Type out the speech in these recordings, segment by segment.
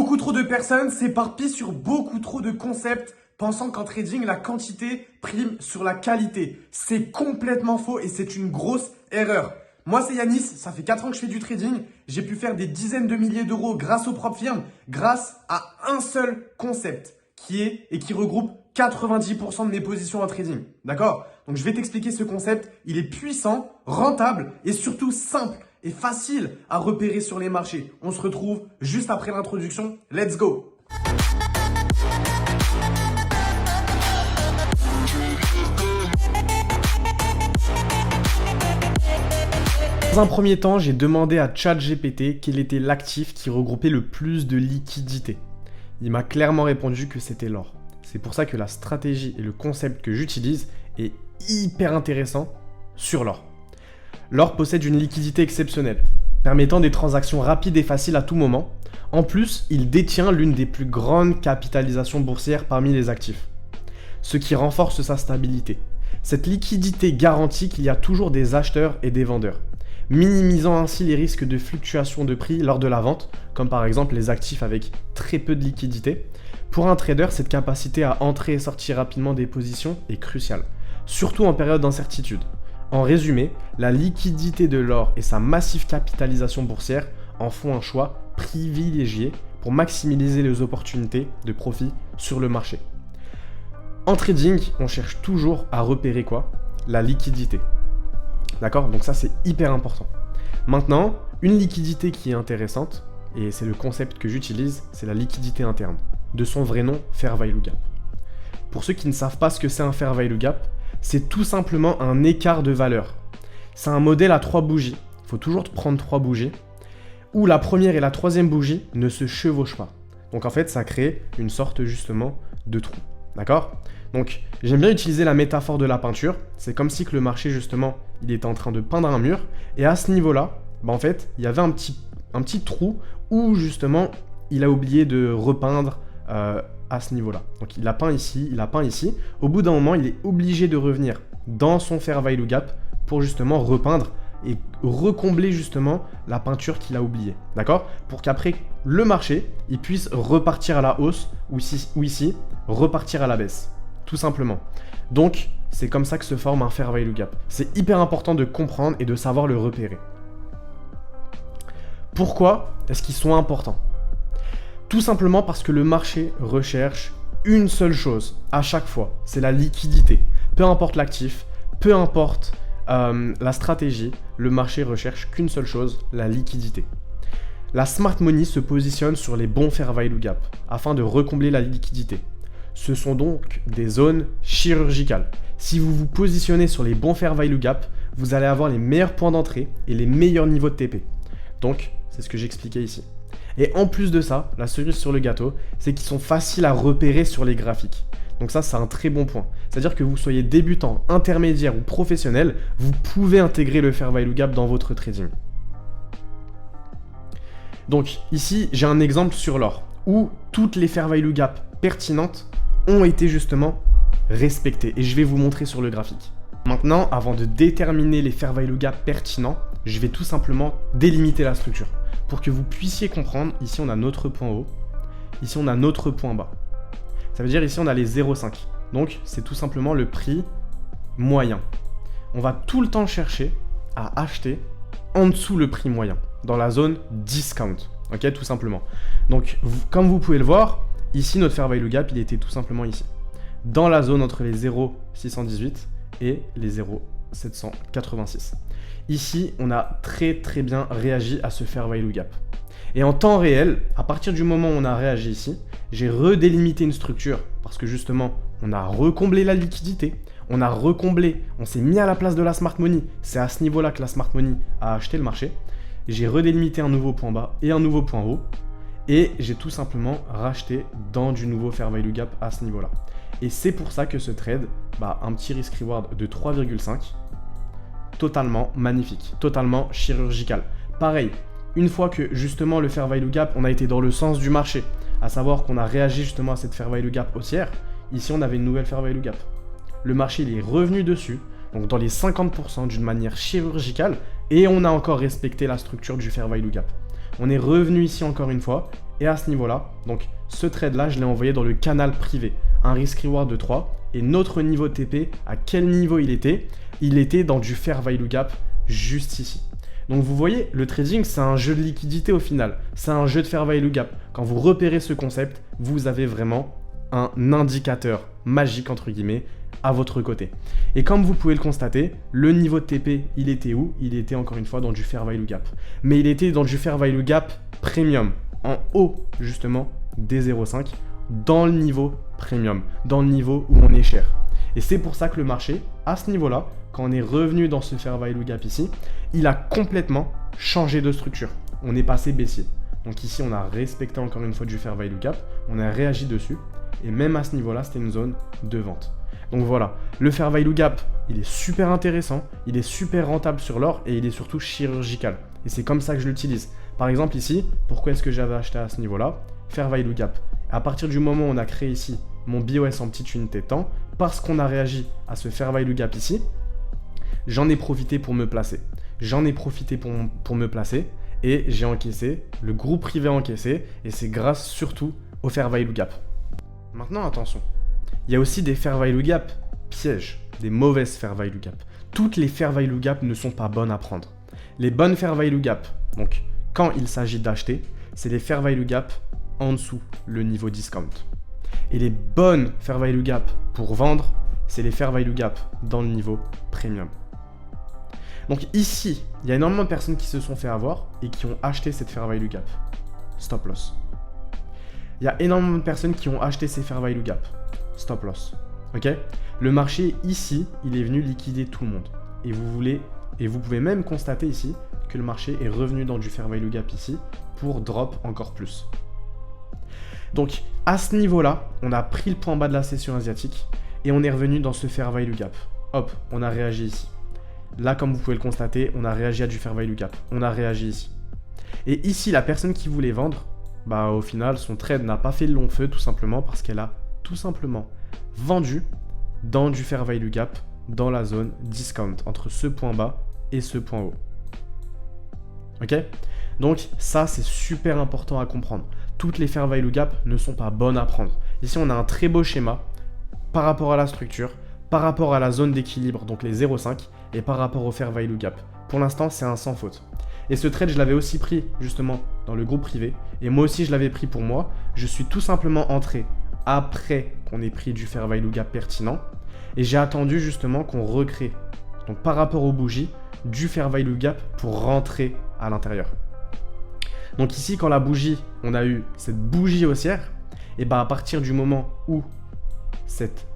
Beaucoup trop de personnes s'éparpillent sur beaucoup trop de concepts, pensant qu'en trading, la quantité prime sur la qualité. C'est complètement faux et c'est une grosse erreur. Moi, c'est Yanis, ça fait 4 ans que je fais du trading. J'ai pu faire des dizaines de milliers d'euros grâce aux propres firmes, grâce à un seul concept qui regroupe 90% de mes positions en trading. D'accord? Donc, je vais t'expliquer ce concept. Il est puissant, rentable et surtout simple et facile à repérer sur les marchés. On se retrouve juste après l'introduction. Let's go! Dans un premier temps, j'ai demandé à ChatGPT quel était l'actif qui regroupait le plus de liquidités. Il m'a clairement répondu que c'était l'or. C'est pour ça que la stratégie et le concept que j'utilise est hyper intéressant sur l'or. L'or possède une liquidité exceptionnelle, permettant des transactions rapides et faciles à tout moment. En plus, il détient l'une des plus grandes capitalisations boursières parmi les actifs, ce qui renforce sa stabilité. Cette liquidité garantit qu'il y a toujours des acheteurs et des vendeurs, minimisant ainsi les risques de fluctuation de prix lors de la vente, comme par exemple les actifs avec très peu de liquidité. Pour un trader, cette capacité à entrer et sortir rapidement des positions est cruciale, surtout en période d'incertitude. En résumé, la liquidité de l'or et sa massive capitalisation boursière en font un choix privilégié pour maximiser les opportunités de profit sur le marché. En trading, on cherche toujours à repérer quoi? La liquidité. D'accord? Donc ça, c'est hyper important. Maintenant, une liquidité qui est intéressante, et c'est le concept que j'utilise, c'est la liquidité interne. De son vrai nom, Fair Value Gap. Pour ceux qui ne savent pas ce que c'est un Fair Value Gap, c'est tout simplement un écart de valeur. C'est un modèle à 3 bougies. Il faut toujours prendre 3 bougies, où la première et la troisième bougie ne se chevauchent pas. Donc en fait, ça crée une sorte justement de trou. D'accord? Donc, j'aime bien utiliser la métaphore de la peinture. C'est comme si que le marché, justement, il était en train de peindre un mur. Et à ce niveau-là, en fait, il y avait un petit trou où, justement, il a oublié de repeindre à ce niveau-là. Donc, il a peint ici, il a peint ici. Au bout d'un moment, il est obligé de revenir dans son Fair Value Gap pour, justement, repeindre et recombler, justement, la peinture qu'il a oubliée. D'accord? Pour qu'après, le marché, il puisse repartir à la hausse ou ici repartir à la baisse. Tout simplement. Donc, c'est comme ça que se forme un Fair Value Gap. C'est hyper important de comprendre et de savoir le repérer. Pourquoi est-ce qu'ils sont importants? Tout simplement parce que le marché recherche une seule chose à chaque fois, c'est la liquidité. Peu importe l'actif, peu importe la stratégie, le marché recherche qu'une seule chose, la liquidité. La smart money se positionne sur les bons Fair Value Gap afin de recombler la liquidité. Ce sont donc des zones chirurgicales. Si vous vous positionnez sur les bons Fair Value Gap, vous allez avoir les meilleurs points d'entrée et les meilleurs niveaux de TP. Donc, c'est ce que j'expliquais ici. Et en plus de ça, la cerise sur le gâteau, c'est qu'ils sont faciles à repérer sur les graphiques. Donc ça, c'est un très bon point. C'est-à-dire que vous soyez débutant, intermédiaire ou professionnel, vous pouvez intégrer le Fair Value Gap dans votre trading. Donc ici, j'ai un exemple sur l'or, où toutes les Fair Value Gap pertinentes ont été justement respectées. Et je vais vous montrer sur le graphique. Maintenant, avant de déterminer les Fair Value Gap pertinents, je vais tout simplement délimiter la structure. Pour que vous puissiez comprendre, ici on a notre point haut, ici on a notre point bas. Ça veut dire ici on a les 0,5. Donc c'est tout simplement le prix moyen. On va tout le temps chercher à acheter en dessous le prix moyen, dans la zone discount. Ok, tout simplement. Donc comme vous pouvez le voir, ici notre Fair Value Gap il était tout simplement ici. Dans la zone entre les 0,618 et les 0,786. Ici, on a très bien réagi à ce Fair Value Gap. Et en temps réel, à partir du moment où on a réagi ici, j'ai redélimité une structure parce que justement, on a recomblé la liquidité, on a recomblé, on s'est mis à la place de la Smart Money. C'est à ce niveau-là que la Smart Money a acheté le marché. J'ai redélimité un nouveau point bas et un nouveau point haut. Et j'ai tout simplement racheté dans du nouveau Fair Value Gap à ce niveau-là. Et c'est pour ça que ce trade, un petit risk reward de 3,5, totalement magnifique, totalement chirurgical. Pareil, une fois que justement le Fair Value Gap, on a été dans le sens du marché, à savoir qu'on a réagi justement à cette Fair Value Gap haussière, ici on avait une nouvelle Fair Value Gap. Le marché il est revenu dessus, donc dans les 50% d'une manière chirurgicale, et on a encore respecté la structure du Fair Value Gap. On est revenu ici encore une fois, Et à ce niveau-là, donc ce trade-là, je l'ai envoyé dans le canal privé. Un risk-reward de 3. Et notre niveau de TP, à quel niveau il était? Il était dans du fair value gap juste ici. Donc vous voyez, le trading, c'est un jeu de liquidité au final. C'est un jeu de fair value gap. Quand vous repérez ce concept, vous avez vraiment un indicateur magique, entre guillemets, à votre côté. Et comme vous pouvez le constater, le niveau de TP, il était où? Il était encore une fois dans du fair value gap. Mais il était dans du fair value gap premium, en haut justement des 0,5, dans le niveau premium, dans le niveau où on est cher. Et c'est pour ça que le marché, à ce niveau-là, quand on est revenu dans ce fair value gap ici, il a complètement changé de structure. On est passé baissier. Donc ici, on a respecté encore une fois du fair value gap, on a réagi dessus, et même à ce niveau-là, c'était une zone de vente. Donc voilà, le fair value gap, il est super intéressant, il est super rentable sur l'or, et il est surtout chirurgical. Et c'est comme ça que je l'utilise. Par exemple ici, pourquoi est-ce que j'avais acheté à ce niveau-là? Fair value gap. À partir du moment où on a créé ici mon BOS en petite unité de temps, parce qu'on a réagi à ce fair value gap ici, j'en ai profité pour me placer. J'en ai profité pour me placer et j'ai encaissé, le groupe privé a encaissé, et c'est grâce surtout au fair value gap. Maintenant attention, il y a aussi des fair value gap pièges, des mauvaises fair value gap. Toutes les fair value gap ne sont pas bonnes à prendre. Les bonnes fair value gap, donc quand il s'agit d'acheter, c'est les fair value gap en dessous le niveau discount. Et les bonnes fair value gap pour vendre, c'est les fair value gap dans le niveau premium. Donc ici, il y a énormément de personnes qui se sont fait avoir et qui ont acheté cette fair value gap. Stop loss. Il y a énormément de personnes qui ont acheté ces fair value gap. Stop loss. Ok? Le marché ici, il est venu liquider tout le monde. Et vous pouvez même constater ici que le marché est revenu dans du fair value gap ici pour drop encore plus. Donc à ce niveau-là, on a pris le point bas de la session asiatique et on est revenu dans ce fair value gap. Hop, on a réagi ici. Là, comme vous pouvez le constater, on a réagi à du fair value gap. On a réagi ici. Et ici, la personne qui voulait vendre, bah au final, son trade n'a pas fait le long feu tout simplement parce qu'elle a tout simplement vendu dans du fair value gap dans la zone discount entre ce point bas et ce point haut. Ok? Donc ça, c'est super important à comprendre. Toutes les fair value gap ne sont pas bonnes à prendre. Ici, on a un très beau schéma par rapport à la structure, par rapport à la zone d'équilibre, donc les 0,5, et par rapport au fair value gap. Pour l'instant, c'est un sans faute. Et ce trade, je l'avais aussi pris justement dans le groupe privé. Et moi aussi, je l'avais pris pour moi. Je suis tout simplement entré après qu'on ait pris du fair value gap pertinent. Et j'ai attendu justement qu'on recrée, donc par rapport aux bougies, du fair value gap pour rentrer à l'intérieur. Donc ici, quand la bougie, on a eu cette bougie haussière, et bah à partir du moment où cette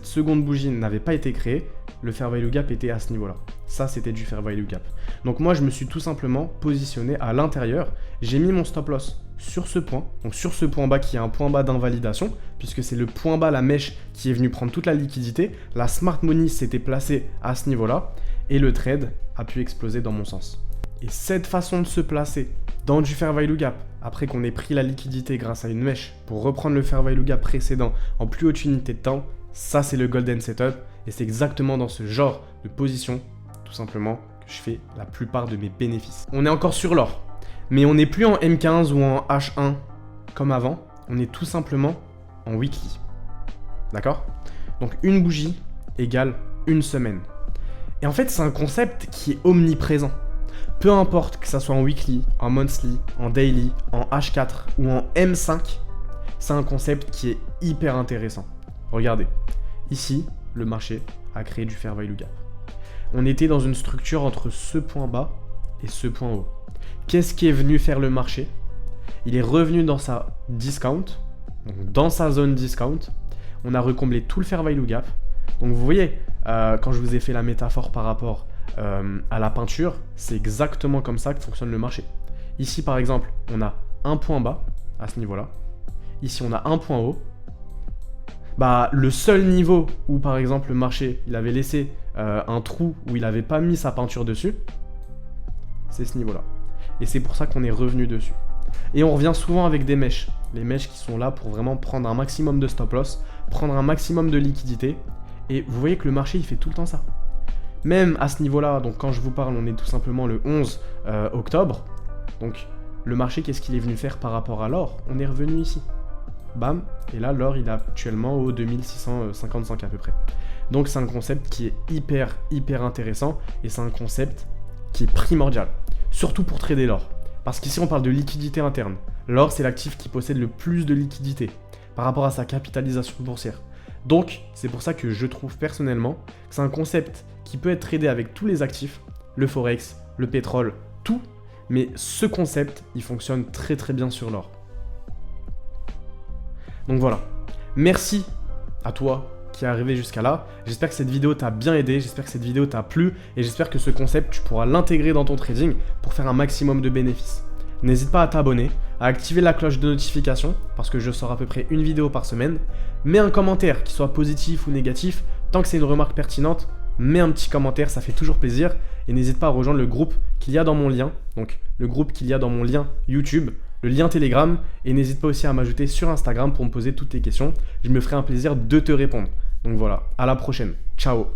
seconde bougie n'avait pas été créée, le fair value gap était à ce niveau-là. Ça, c'était du fair value gap. Donc moi, je me suis tout simplement positionné à l'intérieur. J'ai mis mon stop loss sur ce point, donc sur ce point bas qui est un point bas d'invalidation, puisque c'est le point bas, la mèche, qui est venu prendre toute la liquidité. La smart money s'était placée à ce niveau-là, et le trade a pu exploser dans mon sens. Et cette façon de se placer dans du fair value gap, après qu'on ait pris la liquidité grâce à une mèche pour reprendre le fair value gap précédent en plus haute unité de temps, ça c'est le golden setup, et c'est exactement dans ce genre de position, tout simplement, que je fais la plupart de mes bénéfices. On est encore sur l'or, mais on n'est plus en M15 ou en H1 comme avant, on est tout simplement en weekly. D'accord? Donc une bougie égale une semaine. Et en fait, c'est un concept qui est omniprésent. Peu importe que ça soit en weekly, en monthly, en daily, en H4 ou en M5, c'est un concept qui est hyper intéressant. Regardez, ici, le marché a créé du fair value gap. On était dans une structure entre ce point bas et ce point haut. Qu'est-ce qui est venu faire le marché? Il est revenu dans sa discount, donc dans sa zone discount. On a recomblé tout le fair value gap. Donc vous voyez, quand je vous ai fait la métaphore par rapport à la peinture, c'est exactement comme ça que fonctionne le marché. Ici par exemple, on a un point bas à ce niveau-là. Ici on a un point haut. Bah, le seul niveau où par exemple le marché il avait laissé un trou où il n'avait pas mis sa peinture dessus, c'est ce niveau-là. Et c'est pour ça qu'on est revenu dessus. Et on revient souvent avec des mèches. Les mèches qui sont là pour vraiment prendre un maximum de stop loss, prendre un maximum de liquidité. Et vous voyez que le marché il fait tout le temps ça. Même à ce niveau-là, donc quand je vous parle, on est tout simplement le 11 octobre. Donc le marché, qu'est-ce qu'il est venu faire par rapport à l'or? On est revenu ici. Bam, et là l'or il est actuellement au 2655 à peu près. Donc c'est un concept qui est hyper intéressant et c'est un concept qui est primordial, surtout pour trader l'or. Parce qu'ici on parle de liquidité interne. L'or c'est l'actif qui possède le plus de liquidité par rapport à sa capitalisation boursière. Donc c'est pour ça que je trouve personnellement que c'est un concept qui peut être tradé avec tous les actifs, le forex, le pétrole, tout, mais ce concept il fonctionne très bien sur l'or. Donc voilà, merci à toi qui est arrivé jusqu'à là. J'espère que cette vidéo t'a bien aidé, j'espère que cette vidéo t'a plu et j'espère que ce concept, tu pourras l'intégrer dans ton trading pour faire un maximum de bénéfices. N'hésite pas à t'abonner, à activer la cloche de notification parce que je sors à peu près une vidéo par semaine. Mets un commentaire, qu'il soit positif ou négatif, tant que c'est une remarque pertinente, mets un petit commentaire, ça fait toujours plaisir. Et n'hésite pas à rejoindre le groupe qu'il y a dans mon lien, donc le groupe qu'il y a dans mon lien YouTube, le lien Telegram, et n'hésite pas aussi à m'ajouter sur Instagram pour me poser toutes tes questions. Je me ferai un plaisir de te répondre. Donc voilà, à la prochaine. Ciao.